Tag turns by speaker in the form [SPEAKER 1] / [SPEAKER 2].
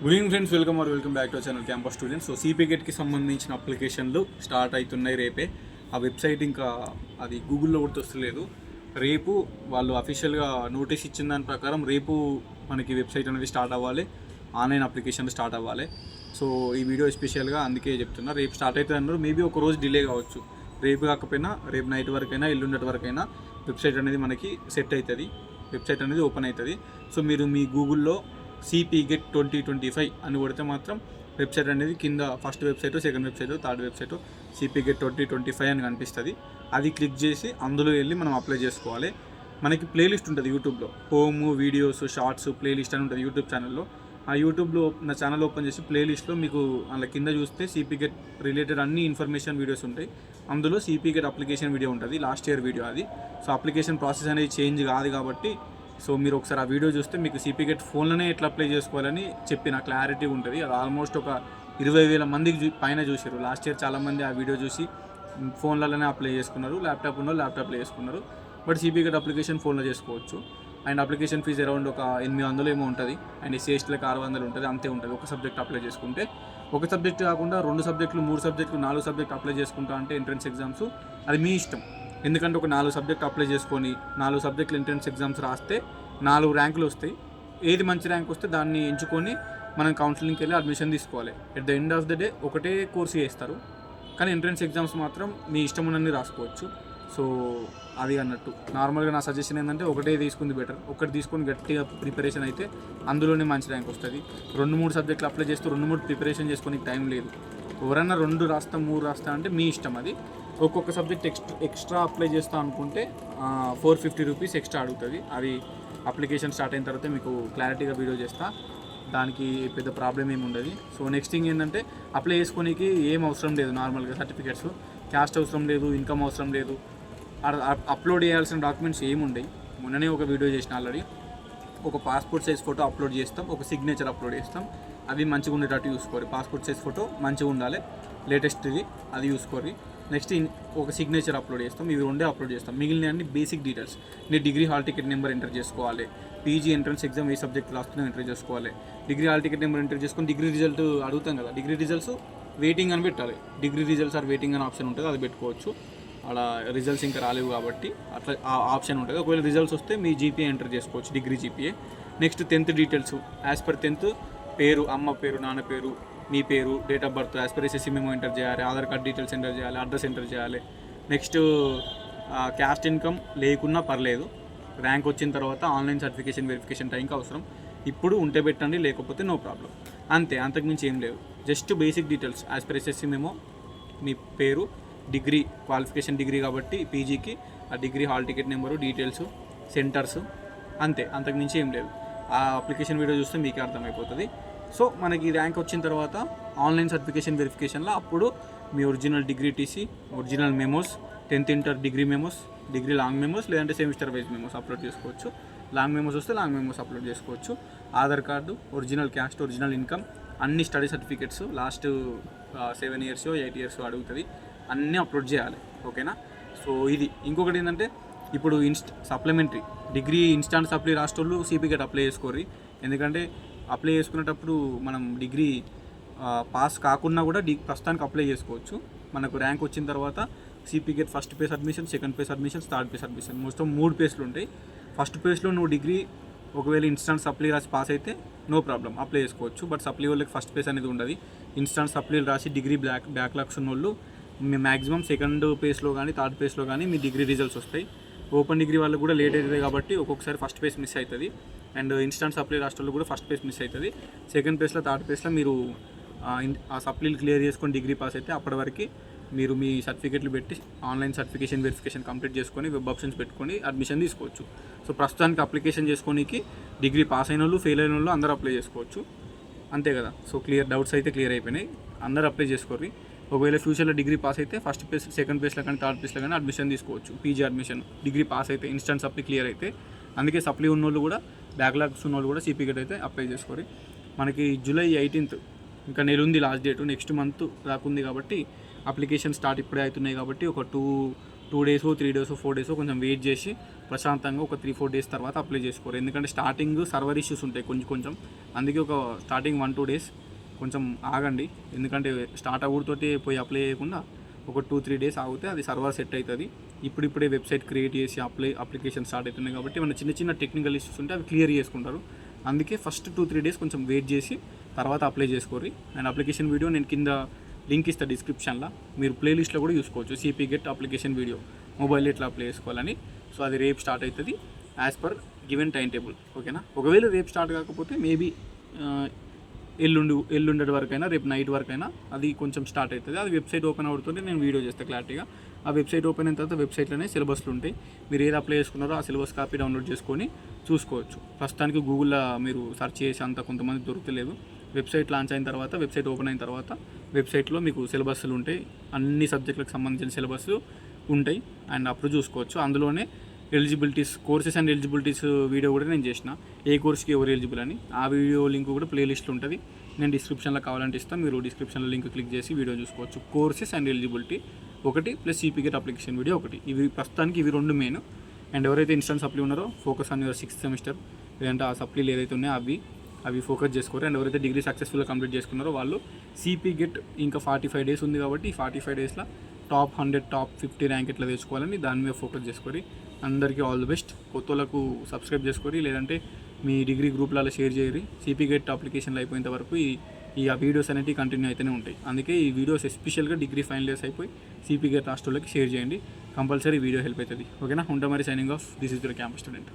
[SPEAKER 1] Good evening friends, welcome back to channel campus students. So సిపిగెట్కి సంబంధించిన అప్లికేషన్లు start అవుతున్నాయి రేపే. ఆ వెబ్సైట్ ఇంకా అది గూగుల్లో కూడా వస్తలేదు. రేపు వాళ్ళు అఫీషియల్గా నోటీస్ ఇచ్చిన దాని ప్రకారం రేపు మనకి వెబ్సైట్ అనేది స్టార్ట్ అవ్వాలి, ఆన్లైన్ అప్లికేషన్ స్టార్ట్ అవ్వాలి. సో ఈ వీడియో స్పెషల్గా అందుకే చెప్తున్నా. రేపు స్టార్ట్ అవుతుంది అన్నారు. మేబీ ఒక రోజు డిలే కావచ్చు. రేపు కాకపోయినా రేపు నైట్ వరకైనా ఎల్లుండటి వరకైనా వెబ్సైట్ అనేది మనకి సెట్ అవుతుంది, వెబ్సైట్ అనేది ఓపెన్ అవుతుంది. సో మీరు మీ గూగుల్లో సిపిగెట్ 2025 అని కొడితే మాత్రం వెబ్సైట్ అనేది కింద first website, second website, third website సిపిగెట్ 2025 అని కనిపిస్తుంది. అది క్లిక్ చేసి అందులో వెళ్ళి మనం అప్లై చేసుకోవాలి. మనకి ప్లేలిస్ట్ ఉంటుంది యూట్యూబ్లో, హోమ్, వీడియోస్, షార్ట్స్, ప్లేలిస్ట్ అని ఉంటుంది యూట్యూబ్ ఛానల్లో. ఆ యూట్యూబ్లో నా ఛానల్ ఓపెన్ చేసి ప్లేలిస్ట్లో మీకు అలా కింద చూస్తే సిపిగెట్ రిలేటెడ్ అన్ని ఇన్ఫర్మేషన్ వీడియోస్ ఉంటాయి. అందులో సిపిగెట్ అప్లికేషన్ వీడియో ఉంటుంది, లాస్ట్ ఇయర్ వీడియో అది. సో అప్లికేషన్ ప్రాసెస్ అనేది చేంజ్ కాదు కాబట్టి సో మీరు ఒకసారి ఆ వీడియో చూస్తే మీకు సిపిగెట్ ఫోన్లోనే ఎట్లా అప్లై చేసుకోవాలని చెప్పిన క్లారిటీ ఉంటుంది. అది ఆల్మోస్ట్ ఒక 20,000 మందికి పైన చూసారు లాస్ట్ ఇయర్. చాలామంది ఆ వీడియో చూసి ఫోన్లలోనే అప్లై చేసుకున్నారు, ల్యాప్టాప్ ఉన్న ల్యాప్టాప్లో చేసుకున్నారు. బట్ సిపిగెట్ అప్లికేషన్ ఫోన్లో చేసుకోవచ్చు. అండ్ అప్లికేషన్ ఫీజు అరౌండ్ ఒక 800 ఏమో ఉంటుంది. అండ్ ఎస్సీఎస్టీలకు 600 ఉంటుంది, అంతే ఉంటుంది ఒక సబ్జెక్ట్ అప్లై చేసుకుంటే. ఒక సబ్జెక్ట్ కాకుండా 2 సబ్జెక్టులు, 3 సబ్జెక్టులు, 4 సబ్జెక్ట్ అప్లై చేసుకుంటా అంటే ఎంట్రన్స్ ఎగ్జామ్స్ అది మీ ఇష్టం. ఎందుకంటే ఒక 4 సబ్జెక్ట్ అప్లై చేసుకొని 4 సబ్జెక్టులు ఎంట్రన్స్ ఎగ్జామ్స్ రాస్తే 4 ర్యాంకులు వస్తాయి. ఏది మంచి ర్యాంక్ వస్తే దాన్ని ఎంచుకొని మనం కౌన్సిలింగ్కి వెళ్ళి అడ్మిషన్ తీసుకోవాలి. At the end of the day ఒకటే కోర్సు చేస్తారు, కానీ ఎంట్రన్స్ ఎగ్జామ్స్ మాత్రం మీ ఇష్టం ఉన్నన్ని రాసుకోవచ్చు. సో అది అన్నట్టు నార్మల్గా నా సజెషన్ ఏంటంటే ఒకటే తీసుకుంది బెటర్. ఒకటి తీసుకొని గట్టిగా ప్రిపరేషన్ అయితే అందులోనే మంచి ర్యాంక్ వస్తుంది. 2-3 సబ్జెక్టులు అప్లై చేస్తూ 2-3 ప్రిపరేషన్ చేసుకొని టైం లేదు. ఎవరైనా 2 రాస్తా 3 రాస్తా అంటే మీ ఇష్టం అది. ఒక్కొక్క సబ్జెక్ట్ ఎక్స్ట్రా అప్లై చేస్తా అనుకుంటే 450 రూపీస్ ఎక్స్ట్రా అడుగుతుంది. అది అప్లికేషన్ స్టార్ట్ అయిన తర్వాత మీకు క్లారిటీగా వీడియో చేస్తా, దానికి పెద్ద ప్రాబ్లం ఏమి ఉండదు. సో నెక్స్ట్ థింగ్ ఏంటంటే అప్లై చేసుకోనికి ఏం అవసరం లేదు. నార్మల్గా సర్టిఫికేట్స్, క్యాస్ట్ అవసరం లేదు, ఇన్కమ్ అవసరం లేదు. అప్లోడ్ చేయాల్సిన డాక్యుమెంట్స్ ఏముండయి. మొన్ననే ఒక వీడియో చేసిన ఆల్రెడీ. ఒక పాస్పోర్ట్ సైజ్ ఫోటో అప్లోడ్ చేస్తాం, ఒక సిగ్నేచర్ అప్లోడ్ చేస్తాం. అవి మంచిగా ఉండేటట్టు చూసుకోరు. పాస్పోర్ట్ సైజ్ ఫోటో మంచిగా ఉండాలి, లేటెస్ట్ది, అది చూసుకోరు. నెక్స్ట్ ఒక సిగ్నేచర్ అప్లోడ్ చేస్తాం. ఇవి 2 అప్లోడ్ చేస్తాం. మిగిలిన అన్ని బేసిక్ డీటెయిల్స్. నీ degree hall ticket number enter చేసుకోవాలి. పీజీ ఎంట్రన్స్ ఎగ్జామ్ ఏ సబ్జెక్ట్ రాస్తున్నావు ఎంటర్ చేసుకోవాలి. Degree hall ticket number enter చేసుకొని డిగ్రీ రిజల్ట్ అడుగుతాం కదా, డిగ్రీ రిజల్ట్స్ వెయిటింగ్ అని పెట్టాలి. డిగ్రీ రిజల్ట్స్ ఆర్ వెయిటింగ్ అని ఆప్షన్ ఉంటుంది, అది పెట్టుకోవచ్చు. అలా రిజల్ట్స్ ఇంకా రాలేవు కాబట్టి అట్లా ఆ ఆప్షన్ ఉంటుంది. ఒకవేళ రిజల్ట్స్ వస్తే మీ జీపీఏ ఎంటర్ చేసుకోవచ్చు, degree GPA. Next 10th details. As per 10th పేరు, అమ్మ పేరు, నాన్న పేరు, మీ పేరు, date of birth, as per SSC memo enter చేయాలి, ఆధార్ కార్డ్ డీటెయిల్స్ ఎంటర్ చేయాలి, అడ్రస్ ఎంటర్ చేయాలి. నెక్స్ట్ క్యాస్ట్ ఇన్కమ్ లేకున్నా పర్లేదు, ర్యాంక్ వచ్చిన తర్వాత ఆన్లైన్ సర్టిఫికేషన్ వెరిఫికేషన్ టైంకి అవసరం. ఇప్పుడు ఉంటే పెట్టండి, లేకపోతే నో ప్రాబ్లం, అంతే. అంతకుమించి ఏం లేదు. Just basic details as per SSC memo, మీ పేరు, డిగ్రీ క్వాలిఫికేషన్ డిగ్రీ కాబట్టి పీజీకి ఆ degree hall ticket number, details, centres, అంతే. అంతకుమించి ఏం లేదు. ఆ అప్లికేషన్ వీడియో చూస్తే మీకే అర్థమైపోతుంది. సో మనకి ర్యాంక్ వచ్చిన తర్వాత ఆన్లైన్ సర్టిఫికేషన్ వెరిఫికేషన్లో అప్పుడు మీ original degree TC, original memos, 10th inter degree memos, degree long memos, లేదంటే సెమిస్టర్ వైజ్ మెమోస్ అప్లోడ్ చేసుకోవచ్చు. లాంగ్ మెమోస్ వస్తే లాంగ్ మెమోస్ అప్లోడ్ చేసుకోవచ్చు. Aadhaar card, original caste, original income, అన్ని study certificates last 7 years 8 years అడుగుతుంది, అన్నీ upload చేయాలి. ఓకేనా? So ఇది. ఇంకొకటి ఏంటంటే ఇప్పుడు సప్లిమెంటరీ డిగ్రీ ఇన్స్టాంట్ సప్లీ రాష్ట్రాలు సిపిగెట్ అప్లై చేసుకోరు. ఎందుకంటే అప్లై చేసుకునేటప్పుడు మనం డిగ్రీ పాస్ కాకుండా కూడా ప్రస్తుతానికి అప్లై చేసుకోవచ్చు. మనకు ర్యాంక్ వచ్చిన తర్వాత CPGET first phase admission, second phase admission, third phase admission, మొత్తం 3 పేస్లు ఉంటాయి. ఫస్ట్ పేస్లో నువ్వు డిగ్రీ ఒకవేళ ఇన్స్టాంట్ సప్లీ రాసి పాస్ అయితే నో ప్రాబ్లం, అప్లై చేసుకోవచ్చు. బట్ సప్లీ వాళ్ళకి ఫస్ట్ పేస్ అనేది ఉండదు. ఇన్స్టాంట్ సప్లీలు రాసి డిగ్రీ బ్యాక్లాగ్స్ ఉన్న వాళ్ళు మ్యాక్సిమం సెకండ్ పేస్లో కానీ థర్డ్ పేస్లో కానీ మీ డిగ్రీ రిజల్ట్స్ వస్తాయి. ఓపెన్ డిగ్రీ వాళ్ళకి కూడా లేట్ అవుతుంది కాబట్టి ఒక్కొక్కసారి ఫస్ట్ పేస్ మిస్ అవుతుంది. అండ్ ఇన్స్టాంట్ సప్లీ రాష్ట్రాల్లో కూడా ఫస్ట్ పేస్ మిస్ అవుతుంది. సెకండ్ పేస్లో, థర్డ్ పేస్లో మీరు ఆ సప్లీలు క్లియర్ చేసుకొని డిగ్రీ పాస్ అయితే అప్పటి వరకు మీరు మీ సర్టిఫికెట్లు పెట్టి ఆన్లైన్ సర్టిఫికేషన్ వెరిఫికేషన్ కంప్లీట్ చేసుకొని వెబ్ ఆప్షన్స్ పెట్టుకొని అడ్మిషన్ తీసుకోవచ్చు. సో ప్రస్తుతానికి అప్లికేషన్ చేసుకోనికి డిగ్రీ పాస్ అయిన వాళ్ళు, ఫెయిల్ అయిన వాళ్ళు అందరూ అప్లై చేసుకోవచ్చు, అంతే కదా. సో డౌట్స్ అయితే క్లియర్ అయిపోయినాయి, అందరూ అప్లై చేసుకోరు. ఒకవేళ ఫ్యూచర్లో డిగ్రీ పాస్ అయితే ఫస్ట్ పేస్, సెకండ్ పేస్లో కానీ థర్డ్ పేస్లో కానీ అడ్మిషన్ తీసుకోవచ్చు. పీజీ అడ్మిషన్ డిగ్రీ పాస్ అయితే, ఇన్స్టాంట్ సప్లీ క్లియర్ అయితే. అందుకే సప్లీ ఉన్నోళ్ళు కూడా, బ్యాక్లాగ్స్ ఉన్నోళ్ళు కూడా సిపిగెట్ అయితే అప్లై చేసుకోరు. మనకి July 18th ఇంకా నెల ఉంది లాస్ట్ డేట్. నెక్స్ట్ మంత్ రాకుంది కాబట్టి అప్లికేషన్ స్టార్ట్ ఇప్పుడే అవుతున్నాయి కాబట్టి ఒక 2 days 3 days 4 days కొంచెం వెయిట్ చేసి ప్రశాంతంగా ఒక 3-4 డేస్ తర్వాత అప్లై చేసుకోరు. ఎందుకంటే స్టార్టింగ్ సర్వర్ ఇష్యూస్ ఉంటాయి కొంచెం. అందుకే ఒక స్టార్టింగ్ 1-2 డేస్ కొంచెం ఆగండి. ఎందుకంటే స్టార్ట్ అవ్వడంతోటి పోయి అప్లై చేయకుండా ఒక 2-3 డేస్ ఆగితే అది సర్వర్ సెట్ అవుతుంది. ఇప్పుడిప్పుడే వెబ్సైట్ క్రియేట్ చేసి అప్లికేషన్ స్టార్ట్ అవుతున్నాయి కాబట్టి మన చిన్న టెక్నికల్ ఇష్యూస్ ఉంటే అవి క్లియర్ చేసుకుంటారు. అందుకే ఫస్ట్ 2-3 డేస్ కొంచెం వెయిట్ చేసి తర్వాత అప్లై చేసుకోరు. అండ్ అప్లికేషన్ వీడియో నేను కింద లింక్ ఇస్తాను డిస్క్రిప్షన్లో, మీరు ప్లేలిస్ట్లో కూడా చూసుకోవచ్చు. CP get application video mobile ఎట్లా అప్లై చేసుకోవాలని. సో అది రేపు స్టార్ట్ అవుతుంది యాజ్ గివెన్ టైం టేబుల్. ఓకేనా? ఒకవేళ రేపు స్టార్ట్ కాకపోతే మేబీ ఎల్లుండటి వరకైనా రేపు నైట్ వరకైనా అది కొంచెం స్టార్ట్ అవుతుంది. అది వెబ్సైట్ ఓపెన్ అవుతుంటే నేను వీడియో చేస్తాను క్లారిటీగా. ఆ వెబ్సైట్ ఓపెన్ అయిన తర్వాత వెబ్సైట్లోనే సిలబస్లు ఉంటాయి. మీరు ఏది అప్లై చేసుకున్నారో ఆ సిలబస్ కాపీ డౌన్లోడ్ చేసుకొని చూసుకోవచ్చు. ప్రస్తుతానికి గూగుల్లో మీరు సెర్చ్ చేసి అంత కొంతమంది దొరకలేదు. వెబ్సైట్ లాంచ్ అయిన తర్వాత, వెబ్సైట్ ఓపెన్ అయిన తర్వాత వెబ్సైట్లో మీకు సిలబస్లు ఉంటాయి. అన్ని సబ్జెక్టులకు సంబంధించిన సిలబస్ ఉంటాయి. అండ్ అప్పుడు చూసుకోవచ్చు. అందులోనే eligibilities, courses and eligibilities video కూడా నేను చేసిన, ఏ కోర్స్కి ఎవరు ఎలిజిబుల్ అని. ఆ వీడియో లింక్ కూడా ప్లేలిస్ట్లో ఉంటుంది. నేను డిస్క్రిప్షన్లో కావాలంటే ఇస్తాను, మీరు డిస్క్రిప్షన్లో లింక్ క్లిక్ చేసి వీడియో చూసుకోవచ్చు. కోర్సెస్ అండ్ ఎలిజిబిలిటీ ఒకటి plus CP get application video ఒకటి. ఇవి ప్రస్తుతానికి ఇవి 2 మెయిన్. అండ్ ఎవరైతే ఇన్స్టెంట్ సప్లీ ఉన్నారో focus on your 6th semester, లేదంటే ఆ సప్లీలు ఏదైతే ఉన్నాయో అవి ఫోకస్ చేసుకోరు. అండ్ ఎవరైతే డిగ్రీ సక్సెస్ఫుల్గా కంప్లీట్ చేసుకున్నారో వాళ్ళు సిపి గెట్ ఇంకా 45 డేస్ ఉంది కాబట్టి ఈ 45 డేస్లో టాప్ 100, టాప్ 50 ర్యాంక్ ఎట్లా తెచ్చుకోవాలని దాని మీద ఫోకస్ చేసుకోరి. అందరికీ ఆల్ ది బెస్ట్. కొత్త వాళ్ళకు సబ్స్క్రైబ్ చేసుకోరి, లేదంటే మీ డిగ్రీ గ్రూప్లలో షేర్ చేయరి. సిపి గెట్ అప్లికేషన్లు అయిపోయేంత వరకు ఈ వీడియోస్ అనేవి కంటిన్యూ అయితేనే ఉంటాయి. అందుకే ఈ వీడియోస్ ఎస్పెషల్గా డిగ్రీ ఫైనల్ ఇయర్స్ అయిపోయి సిపి గెట్ హాస్టల్లోకి షేర్ చేయండి. కంపల్సరీ వీడియో హెల్ప్ అవుతుంది. ఓకేనా? ఉంటా మరి. Signing off. This is your campus student.